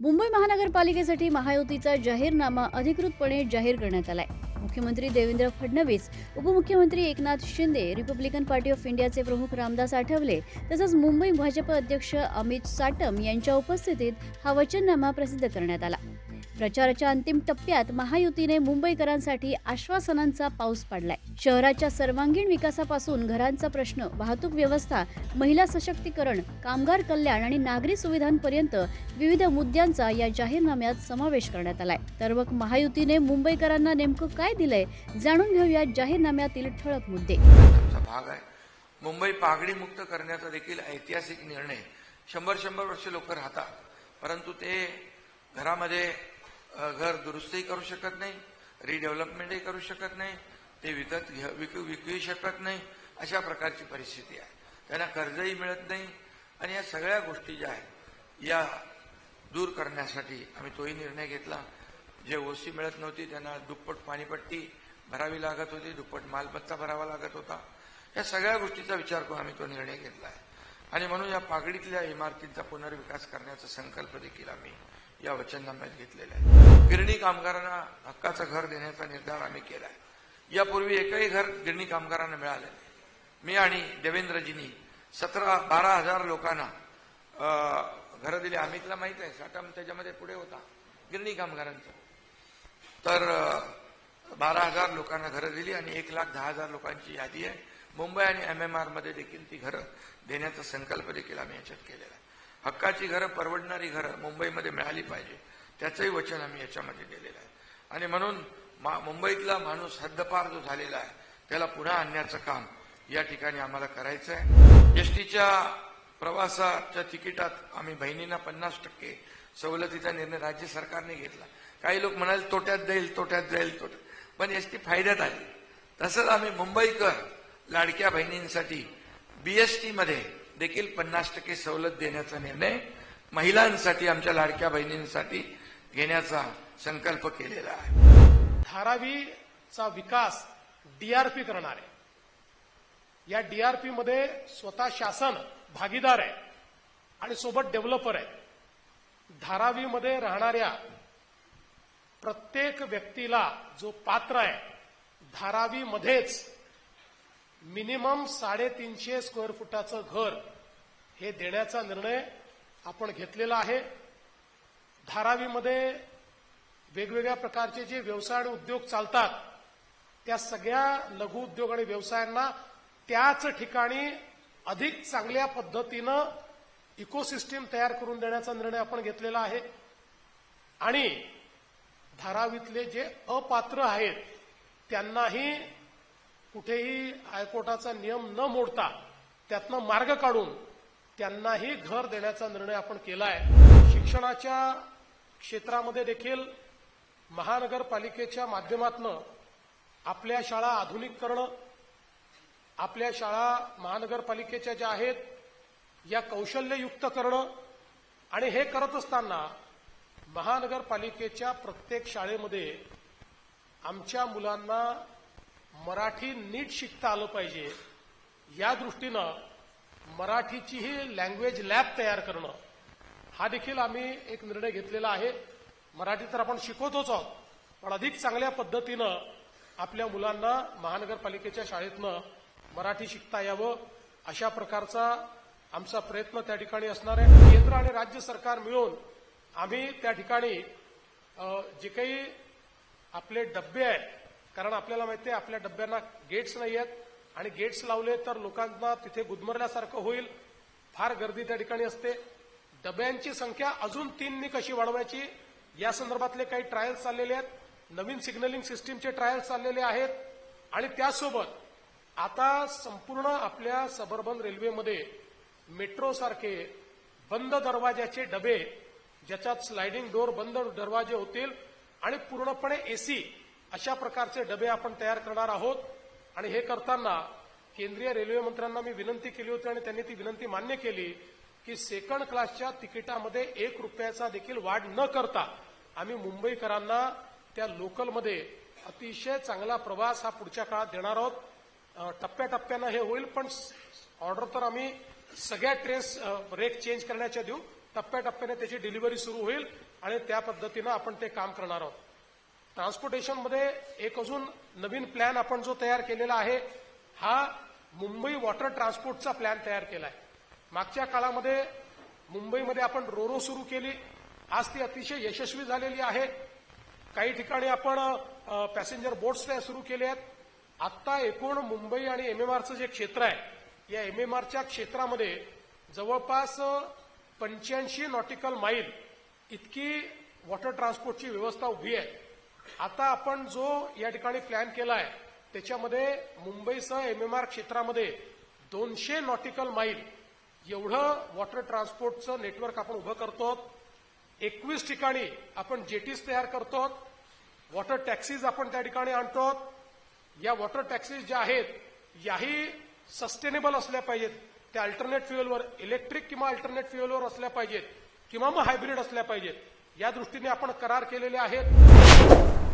मुंबई महानगरपालिकेसाठी महायुतीचा जाहीरनामा अधिकृतपणे जाहीर करण्यात आलाय। मुख्यमंत्री देवेंद्र फडणवीस, उपमुख्यमंत्री Eknath Shinde, Republican party of इंडियाचे प्रमुख रामदास आठवले तसंच मुंबई भाजप अध्यक्ष अमित साटम यांच्या उपस्थितीत हा वचननामा प्रसिद्ध करण्यात आला। प्रचाराच्या अंतिम टप्प्यात महायुतीने मुंबईकरांसाठी आश्वासनांचा पाऊस पाडलाय। शहराच्या सर्वांगीण विकासापासून घरांचा प्रश्न, वाहतूक व्यवस्था, महिला सशक्तीकरण, कामगार कल्याण आणि नागरी सुविधांपर्यंत विविध मुद्द्यांचा या जाहीरनाम्यात समावेश करण्यात आलाय। तर मग महायुतीने मुंबईकरांना नेमकं काय दिलंय, जाणून घेऊया जाहीरनाम्यातील ठळक मुद्दे। भाग आहे मुंबई पहाडी मुक्त करण्याचा देखील ऐतिहासिक निर्णय। 100 वर्ष लोक राहतात, परंतु ते घरामध्ये घर दुरुस्ती करू शकत नाही, रिडेव्हलपमेंटही करू शकत नाही, ते विकू शकत नाही, अशा प्रकारची परिस्थिती आहे। त्यांना कर्जही मिळत नाही आणि या सगळ्या गोष्टी ज्या आहेत या दूर करण्यासाठी आम्ही तोही निर्णय घेतला। जे ओसी मिळत नव्हती त्यांना दुप्पट पाणीपट्टी भरावी लागत होती, दुप्पट मालमत्ता भरावा लागत होता। या सगळ्या गोष्टीचा विचार करून आम्ही तो निर्णय घेतला आहे आणि म्हणून या पागडीतल्या इमारतींचा पुनर्विकास करण्याचा संकल्प देखील आम्ही या वचननाम्यात घेतलेला आहे। गिरणी कामगारांना हक्काचं घर देण्याचा निर्धार आम्ही केला आहे। यापूर्वी एकही घर गिरणी कामगारांना मिळालं नाही। मी आणि देवेंद्रजींनी 12 हजार लोकांना घरं दिली। अमितला माहित आहे, साटम त्याच्यामध्ये पुढे होता गिरणी कामगारांचं। तर 12,000 लोकांना घरं दिली आणि 1,10,000 लोकांची यादी आहे। मुंबई आणि MMR मध्ये देखील ती घरं देण्याचा संकल्प देखील आम्ही याच्यात केलेला आहे। हक्काची घरं, परवडणारी घरं मुंबईमध्ये मिळाली पाहिजे, त्याचंही वचन आम्ही याच्यामध्ये दिलेलं आहे। आणि म्हणून मुंबईतला माणूस हद्दपार जो झालेला आहे त्याला पुन्हा आणण्याचं काम या ठिकाणी आम्हाला करायचं आहे। एसटीच्या प्रवासाच्या तिकिटात आम्ही बहिणींना 50% सवलतीचा निर्णय राज्य सरकारने घेतला। काही लोक म्हणाले तोट्यात जाईल, पण एसटी फायद्यात आली। तसंच आम्ही मुंबईकर लाडक्या बहिणींसाठी BST मध्ये देखील 50% सवलत देण्याचा निर्णय महिलांसाठी, आमच्या लाडक्या बहिणींसाठी घेण्याचा संकल्प केलेला आहे। धारावीचा विकास DRP करणार आहे। या DRP मध्ये स्वतः शासन भागीदार आहे आणि सोबत डेव्हलपर आहे। धारावीमध्ये राहणाऱ्या प्रत्येक व्यक्तीला जो पात्र आहे, धारावीमध्येच मिनिमम 350 स्क्वेअर फुटाचं घर हे देण्याचा निर्णय आपण घेतलेला आहे। धारावीमध्ये वेगवेगळ्या प्रकारचे जे व्यवसाय आणि उद्योग चालतात त्या सगळ्या लघु उद्योग आणि व्यवसायांना त्याच ठिकाणी अधिक चांगल्या पद्धतीनं इकोसिस्टीम तयार करून देण्याचा निर्णय आपण घेतलेला आहे। आणि धारावीतले जे अपात्र आहेत त्यांनाही कुठेही हायकोर्टाचा नियम न मोडता त्यातनं मार्ग काढून त्यांनाही घर देण्याचा निर्णय आपण केला आहे। शिक्षणाच्या क्षेत्रामध्ये देखील महानगरपालिकेच्या माध्यमातून आपल्या शाळा आधुनिक करणं, आपल्या शाळा महानगरपालिकेच्या ज्या आहेत या कौशल्ययुक्त करणं आणि हे करत असताना महानगरपालिकेच्या प्रत्येक शाळेमध्ये आमच्या मुलांना मराठी नीट शिकता आलं पाहिजे, या दृष्टीनं मराठीचीही लँग्वेज लॅब तयार करणं हा देखील आम्ही एक निर्णय घेतलेला आहे। मराठी तर आपण शिकवतोच आहोत, पण अधिक चांगल्या पद्धतीनं आपल्या मुलांना महानगरपालिकेच्या शाळेतनं मराठी शिकता यावं अशा प्रकारचा आमचा प्रयत्न त्या ठिकाणी असणार आहे। केंद्र आणि राज्य सरकार मिळून आम्ही त्या ठिकाणी जे काही आपले डब्बे आहेत, कारण आपल्याला माहिती आहे आपल्या डब्यांना गेट्स नाही आहेत आणि गेट्स लावले तर लोकांना तिथे गुदमरल्यासारखं होईल, फार गर्दी त्या ठिकाणी असते। डब्यांची संख्या अजून 3 कशी वाढवायची या संदर्भातले काही ट्रायल्स चाललेले आहेत। नवीन सिग्नलिंग सिस्टीमचे ट्रायल्स चाललेले आहेत आणि त्यासोबत आता संपूर्ण आपल्या सबअर्बन रेल्वेमध्ये मेट्रो सारखे बंद दरवाजाचे डबे, ज्याच्यात स्लायडिंग डोर बंद दरवाजे होतील आणि पूर्णपणे AC अशा प्रकारचे डबे आपण तयार करणार आहोत। आणि हे करताना केंद्रीय रेल्वे मंत्र्यांना मी विनंती केली होती आणि त्यांनी ती विनंती मान्य केली की सेकंड क्लासच्या तिकिटामध्ये 1 रुपयाचा देखील वाढ न करता आम्ही मुंबईकरांना त्या लोकलमध्ये अतिशय चांगला प्रवास हा पुढच्या काळात देणार आहोत। टप्प्याटप्प्यानं हे होईल, पण ऑर्डर तर आम्ही सगळ्या ट्रेन्स रेक चेंज करण्याच्या देऊ, टप्प्याटप्प्याने त्याची डिलिव्हरी सुरू होईल आणि त्या पद्धतीनं आपण ते काम करणार आहोत. ट्रान्सपोर्टेशनमध्ये एक अजून नवीन प्लॅन आपण जो तयार केलेला आहे, हा मुंबई वॉटर ट्रान्सपोर्टचा प्लॅन तयार केला आहे. मागच्या काळामध्ये मुंबईमध्ये आपण रोरो सुरू केली, आज ती अतिशय यशस्वी झालेली आहे. काही ठिकाणी आपण पॅसेंजर बोट्स त्या सुरू केले आहेत. आत्ता एकूण मुंबई आणि एमएमआरचं जे क्षेत्र आहे, या एमएमआरच्या क्षेत्रामध्ये जवळपास 85 नॉटिकल माईल इतकी वॉटर ट्रान्सपोर्टची व्यवस्था उभी आहे. आता आपण जो या ठिकाणी प्लॅन केला आहे, त्याच्यामध्ये मुंबईसह एमएमआर क्षेत्रामध्ये 200 नॉटिकल माईल एवढं वॉटर ट्रान्सपोर्टचं नेटवर्क आपण उभं करतो. 21 ठिकाणी आपण जेटीज तयार करतो. वॉटर टॅक्सीज आपण त्या ठिकाणी आणतो. या वॉटर टॅक्सीज ज्या आहेत, याही सस्टेनेबल असल्या पाहिजेत. त्या अल्टरनेट फ्युएलवर, इलेक्ट्रिक किंवा अल्टरनेट फ्युएलवर असल्या पाहिजेत किंवा मग हायब्रिड असल्या पाहिजेत. या दृष्टीने आपण करार केलेले आहेत.